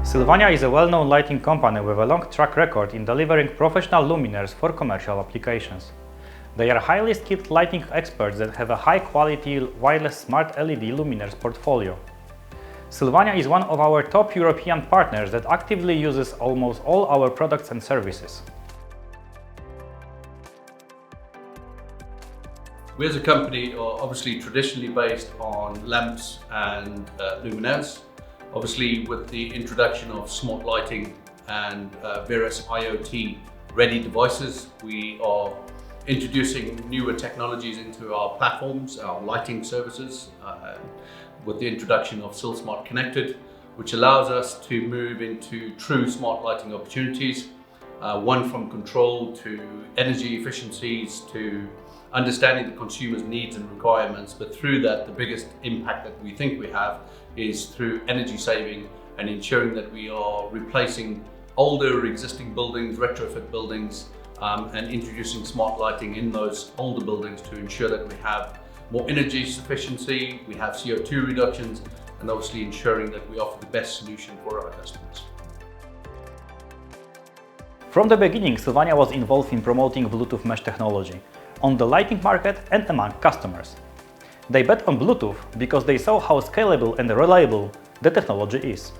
Sylvania is a well-known lighting company with a long track record in delivering professional luminaires for commercial applications. They are highly skilled lighting experts that have a high-quality wireless smart LED luminaires portfolio. Sylvania is one of our top European partners that actively uses almost all our products and services. We as a company are obviously traditionally based on lamps and luminaires. Obviously, with the introduction of smart lighting and various IoT-ready devices, we are introducing newer technologies into our platforms, our lighting services, with the introduction of SylSmart connected, which allows us to move into true smart lighting opportunities, one from control to energy efficiencies to understanding the consumer's needs and requirements. But through that, the biggest impact that we think we have is through energy saving and ensuring that we are replacing older existing buildings, retrofit buildings, and introducing smart lighting in those older buildings to ensure that we have more energy sufficiency, we have CO2 reductions, and obviously ensuring that we offer the best solution for our customers. From the beginning, Sylvania was involved in promoting Bluetooth mesh technology on the lighting market and among customers. They bet on Bluetooth because they saw how scalable and reliable the technology is.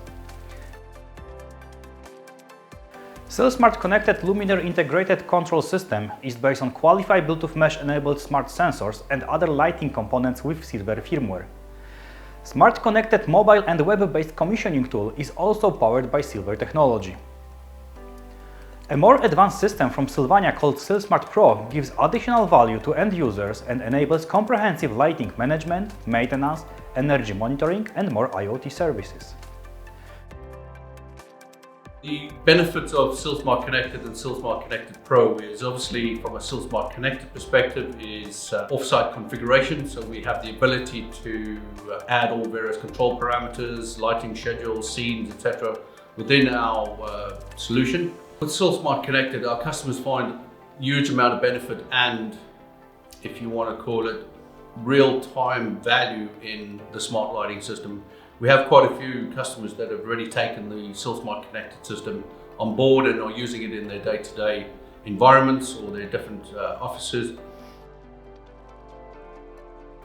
SylSmart connected luminaire integrated control system is based on qualified Bluetooth mesh-enabled smart sensors and other lighting components with Silvair firmware. Smart connected mobile and web-based commissioning tool is also powered by Silvair technology. A more advanced system from Sylvania called SylSmart Pro gives additional value to end users and enables comprehensive lighting management, maintenance, energy monitoring, and more IoT services. The benefits of SylSmart Connected and SylSmart Connected Pro is obviously, from a SylSmart Connected perspective, is off-site configuration. So we have the ability to add all various control parameters, lighting schedules, scenes, etc. within our solution. With SylSmart Connected, our customers find a huge amount of benefit and, if you want to call it, real-time value in the smart lighting system. We have quite a few customers that have already taken the SylSmart Connected system on board and are using it in their day-to-day environments or their different offices.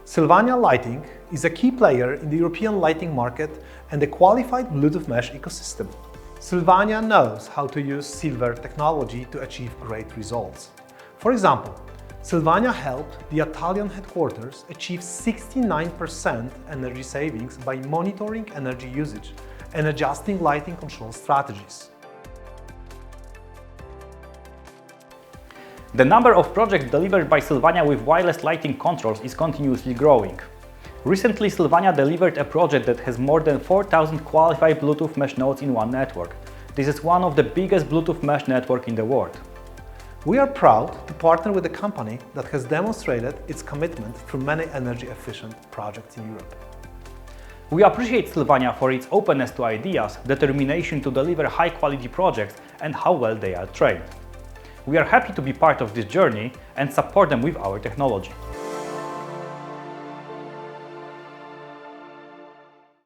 Sylvania Lighting is a key player in the European lighting market and a qualified Bluetooth mesh ecosystem. Sylvania knows how to use Silvair technology to achieve great results. For example, Sylvania helped the Italian headquarters achieve 69% energy savings by monitoring energy usage and adjusting lighting control strategies. The number of projects delivered by Sylvania with wireless lighting controls is continuously growing. Recently, Sylvania delivered a project that has more than 4,000 qualified Bluetooth mesh nodes in one network. This is one of the biggest Bluetooth mesh networks in the world. We are proud to partner with a company that has demonstrated its commitment through many energy-efficient projects in Europe. We appreciate Sylvania for its openness to ideas, determination to deliver high-quality projects, and how well they are trained. We are happy to be part of this journey and support them with our technology.